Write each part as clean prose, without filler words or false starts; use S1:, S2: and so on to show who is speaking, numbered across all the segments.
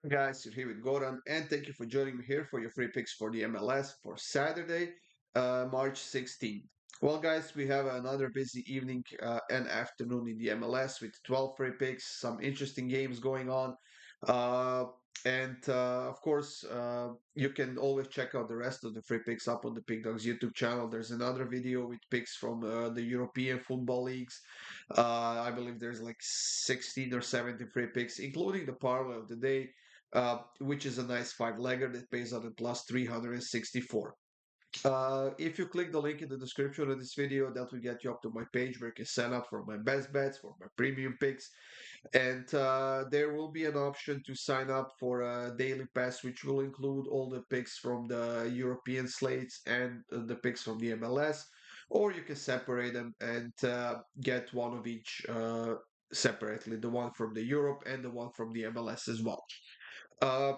S1: Guys, you're here with Goran, and thank you for joining me here for your free picks for the MLS for Saturday, March 16th. Well, guys, we have another busy evening and afternoon in the MLS with 12 free picks, some interesting games going on. Uh, and of course, you can always check out the rest of the free picks up on the Pickdawgz YouTube channel. There's another video with picks from the European football leagues. I believe there's like 16 or 17 free picks, including the parlay of the day, which is a nice five-legger that pays out at plus 364. If you click the link in the description of this video, that will get you up to my page where you can sign up for my best bets, for my premium picks, and there will be an option to sign up for a daily pass, which will include all the picks from the European slates and the picks from the MLS, or you can separate them and get one of each separately, the one from the Europe and the one from the MLS as well. Uh,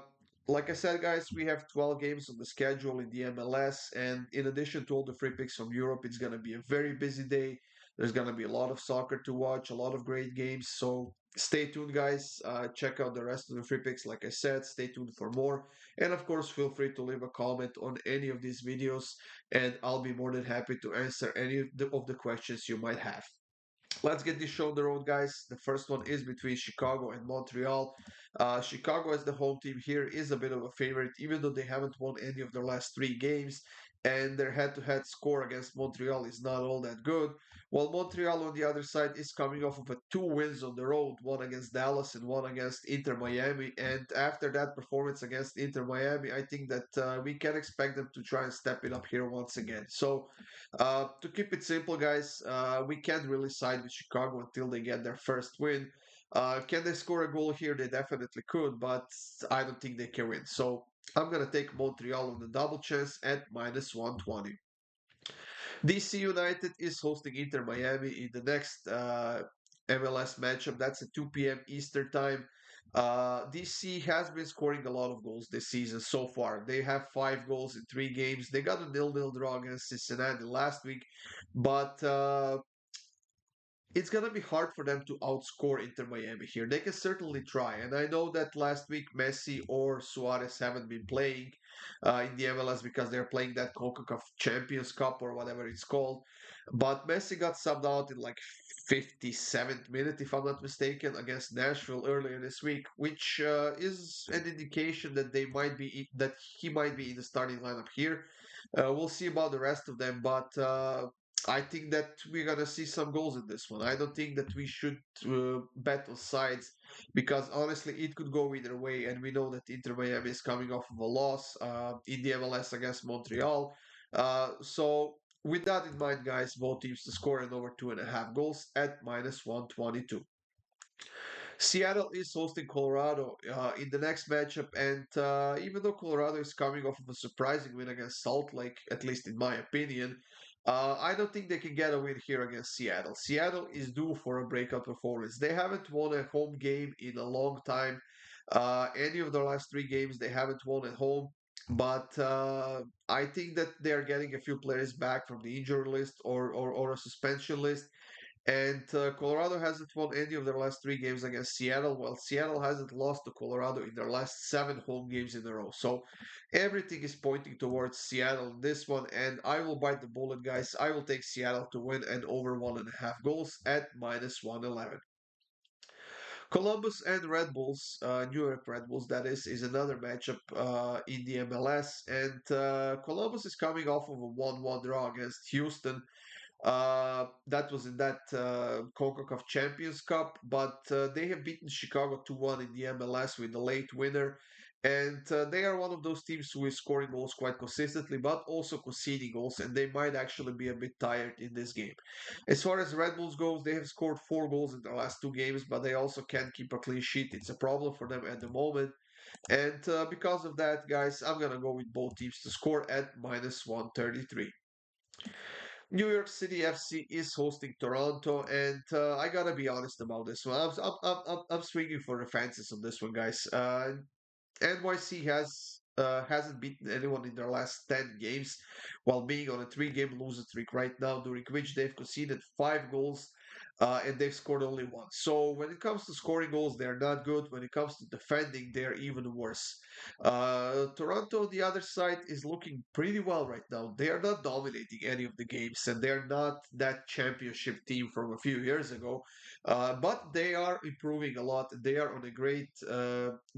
S1: like I said, guys, we have 12 games on the schedule in the MLS, and in addition to all the free picks from Europe, it's going to be a very busy day. There's going to be a lot of soccer to watch, a lot of great games. So stay tuned, guys. Check out the rest of the free picks. Like I said, stay tuned for more. And of course, feel free to leave a comment on any of these videos, and I'll be more than happy to answer any of the questions you might have. Let's get this show on the road, guys. The first one is between Chicago and Montreal. Chicago, as the home team here, is a bit of a favorite, even though they haven't won any of their last three games, and their head-to-head score against Montreal is not all that good. While Montreal, on the other side, is coming off of two wins on the road, one against Dallas and one against Inter Miami. And after that performance against Inter Miami, I think that we can expect them to try and step it up here once again. So to keep it simple, guys, we can't really side with Chicago until they get their first win. Can they score a goal here? They definitely could, but I don't think they can win. So I'm going to take Montreal on the double chance at minus 120. DC United is hosting Inter Miami in the next MLS matchup. That's at 2 p.m. Eastern Time. DC has been scoring a lot of goals this season so far. They have 5 goals in 3 games. They got a nil-nil draw against Cincinnati last week, but it's gonna be hard for them to outscore Inter Miami here. They can certainly try, and I know that last week Messi or Suarez haven't been playing in the MLS because they're playing that CONCACAF Champions Cup or whatever it's called. But Messi got subbed out in like 57th minute, if I'm not mistaken, against Nashville earlier this week, which is an indication that that he might be in the starting lineup here. We'll see about the rest of them, but I think that we're gonna see some goals in this one. I don't think that we should bet on sides because honestly, it could go either way, and we know that Inter Miami is coming off of a loss in the MLS against Montreal. So with that in mind, guys, both teams to score in over 2.5 goals at minus 122. Seattle is hosting Colorado in the next matchup, and even though Colorado is coming off of a surprising win against Salt Lake, at least in my opinion, I don't think they can get a win here against Seattle. Seattle is due for a breakout performance. They haven't won a home game in a long time. Any of their last 3 games, they haven't won at home. But I think that they are getting a few players back from the injury list or a suspension list. And Colorado hasn't won any of their last 3 games against Seattle, while Seattle hasn't lost to Colorado in their last 7 home games in a row. So everything is pointing towards Seattle in this one, and I will bite the bullet, guys. I will take Seattle to win and over 1.5 goals at minus 111. Columbus and Red Bulls, New York Red Bulls, that is another matchup in the MLS. And Columbus is coming off of a 1-1 draw against Houston. That was in that CONCACAF Champions Cup, but they have beaten Chicago 2-1 in the MLS with a late winner. And they are one of those teams who is scoring goals quite consistently, but also conceding goals, and they might actually be a bit tired in this game. As far as Red Bulls goes, they have scored 4 goals in their last 2 games, but they also can't keep a clean sheet. It's a problem for them at the moment. And because of that, guys, I'm going to go with both teams to score at minus 133. New York City FC is hosting Toronto, and I gotta be honest about this one. I'm swinging for the fences on this one, guys. NYC hasn't beaten anyone in their last 10 games, while being on a 3-game losing streak right now, during which they've conceded 5 goals. and they've scored only one. So when it comes to scoring goals, they're not good. When it comes to defending, they're even worse. Toronto, on the other side, is looking pretty well right now. They are not dominating any of the games, and they're not that championship team from a few years ago. But they are improving a lot. They are on a great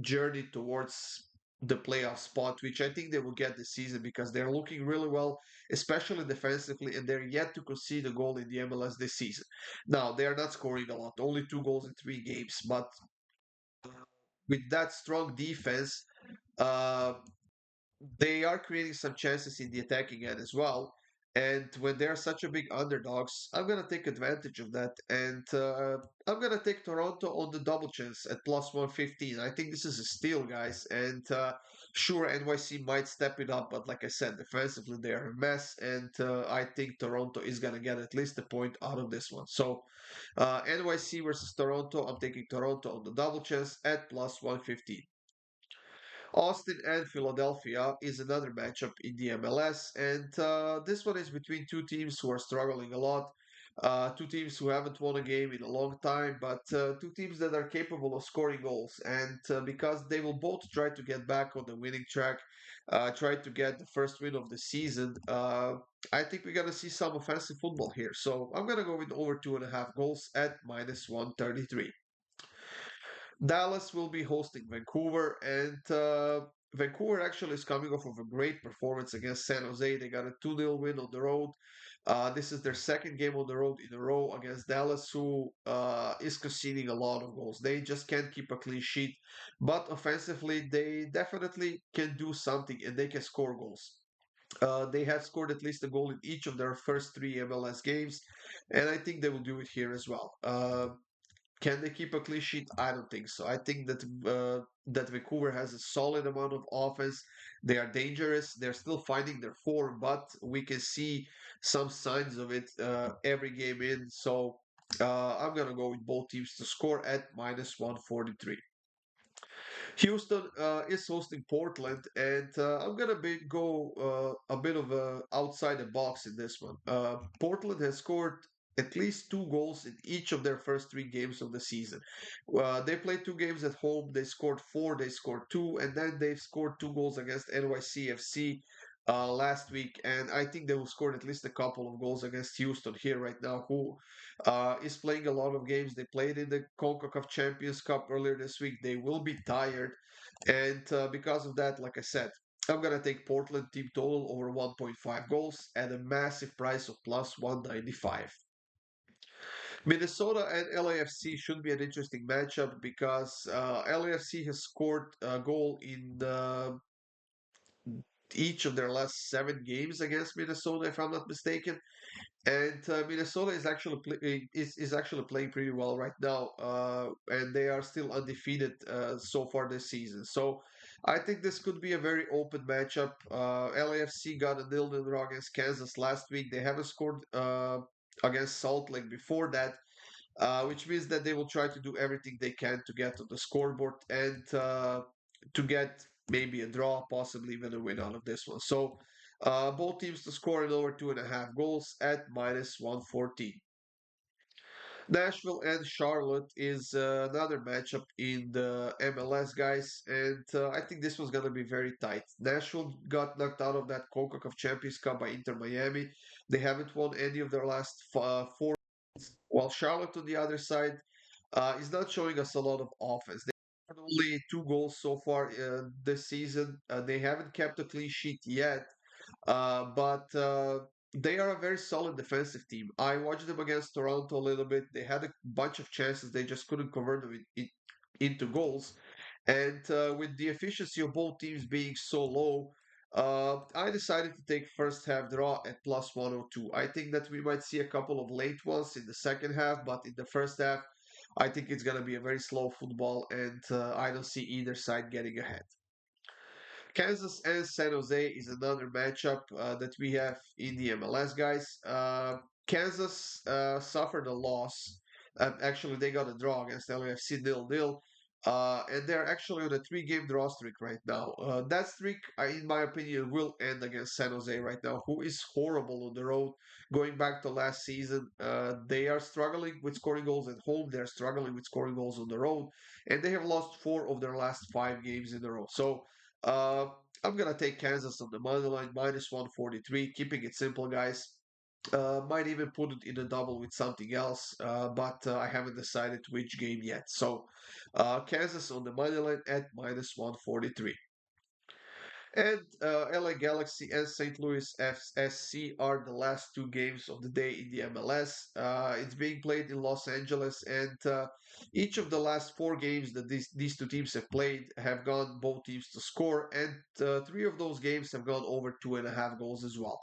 S1: journey towards the playoff spot, which I think they will get this season because they're looking really well, especially defensively, and they're yet to concede a goal in the MLS this season. Now, they are not scoring a lot, only 2 goals in 3 games, but with that strong defense, uh, they are creating some chances in the attacking end as well. And when they're such a big underdogs, I'm going to take advantage of that. And I'm going to take Toronto on the double chance at plus 115. I think this is a steal, guys. And sure, NYC might step it up. But like I said, defensively, they're a mess. And I think Toronto is going to get at least a point out of this one. So NYC versus Toronto, I'm taking Toronto on the double chance at plus 115. Austin and Philadelphia is another matchup in the MLS, and this one is between two teams who are struggling a lot. Two teams who haven't won a game in a long time, but two teams that are capable of scoring goals. And because they will both try to get back on the winning track, try to get the first win of the season, I think we're going to see some offensive football here. So I'm going to go with over 2.5 goals at minus 133. Dallas will be hosting Vancouver, and Vancouver actually is coming off of a great performance against San Jose. They got a 2-0 win on the road. This is their second game on the road in a row against Dallas, who is conceding a lot of goals. They just can't keep a clean sheet, but offensively, they definitely can do something and they can score goals. They have scored at least a goal in each of their first 3 MLS games, and I think they will do it here as well. Can they keep a clean sheet? I don't think so. I think that Vancouver has a solid amount of offense. They are dangerous. They're still finding their form, but we can see some signs of it every game in. So I'm gonna go with both teams to score at minus 143. Houston is hosting Portland, and I'm gonna go a bit of a outside the box in this one. Portland has scored at least 2 goals in each of their first 3 games of the season. They played 2 games at home. They scored four. They scored two, and then they've scored 2 goals against NYCFC last week. And I think they will score at least a couple of goals against Houston here right now, who is playing a lot of games. They played in the CONCACAF Champions Cup earlier this week. They will be tired, and because of that, like I said, I'm gonna take Portland team total over 1.5 goals at a massive price of plus 195. Minnesota and LAFC should be an interesting matchup because LAFC has scored a goal in each of their last 7 games against Minnesota, if I'm not mistaken. And Minnesota is actually playing pretty well right now, and they are still undefeated so far this season. So I think this could be a very open matchup. LAFC got a 0-0 draw against Kansas last week. They haven't scored against Salt Lake before that, which means that they will try to do everything they can to get to the scoreboard and to get maybe a draw, possibly even a win out of this one. So both teams to score in over 2.5 goals at minus 114. Nashville and Charlotte is another matchup in the MLS, guys, and I think this was going to be very tight. Nashville got knocked out of that CONCACAF Champions Cup by Inter Miami. They haven't won any of their last four, while Charlotte on the other side is not showing us a lot of offense. They had only 2 goals so far this season. They haven't kept a clean sheet yet, but they are a very solid defensive team. I watched them against Toronto a little bit. They had a bunch of chances. They just couldn't convert them into goals. And with the efficiency of both teams being so low, I decided to take first half draw at plus 102. I think that we might see a couple of late ones in the second half, but in the first half, I think it's going to be a very slow football, and I don't see either side getting ahead. Kansas and San Jose is another matchup that we have in the MLS, guys. Kansas suffered a loss. Actually, they got a draw against LAFC 0-0. And they're actually on a three-game draw streak right now. That streak, in my opinion, will end against San Jose right now, who is horrible on the road. Going back to last season, they are struggling with scoring goals at home. They're struggling with scoring goals on the road, and they have lost four of their last five games in a row. So uh, I'm gonna take Kansas on the money line, minus 143. Keeping it simple, guys. Might even put it in a double with something else, but I haven't decided which game yet. So, Kansas on the money line at minus 143. And LA Galaxy and St. Louis SC are the last two games of the day in the MLS. It's being played in Los Angeles, and each of the last four games that these two teams have played have gone both teams to score, and three of those games have gone over 2.5 goals as well.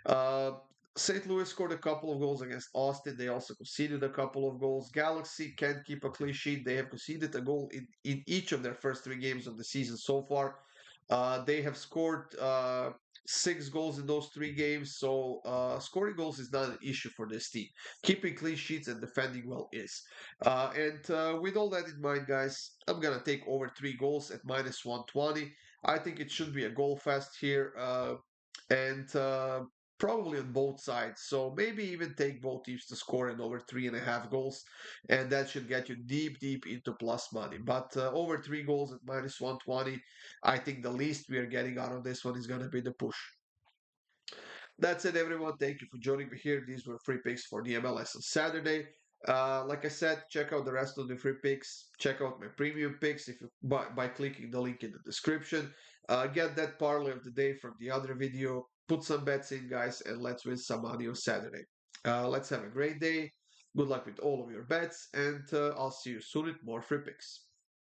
S1: Uh, St. Louis scored a couple of goals against Austin. They also conceded a couple of goals. Galaxy can't keep a clean sheet. They have conceded a goal in each of their first three games of the season so far. They have scored 6 goals in those three games, so scoring goals is not an issue for this team. Keeping clean sheets and defending well is. And with all that in mind, guys, I'm gonna take over 3 goals at minus 120. I think it should be a goal fest here, and probably on both sides. So maybe even take both teams to score in over 3.5 goals, and that should get you deep, deep into plus money. But over 3 goals at minus 120, I think the least we are getting out of this one is going to be the push. That's it, everyone. Thank you for joining me here. These were free picks for the MLS on Saturday. Like I said, check out the rest of the free picks. Check out my premium picks if you by clicking the link in the description. Get that parlay of the day from the other video. Put some bets in, guys, and let's win some money on Saturday. Let's have a great day. Good luck with all of your bets, and I'll see you soon with more free picks.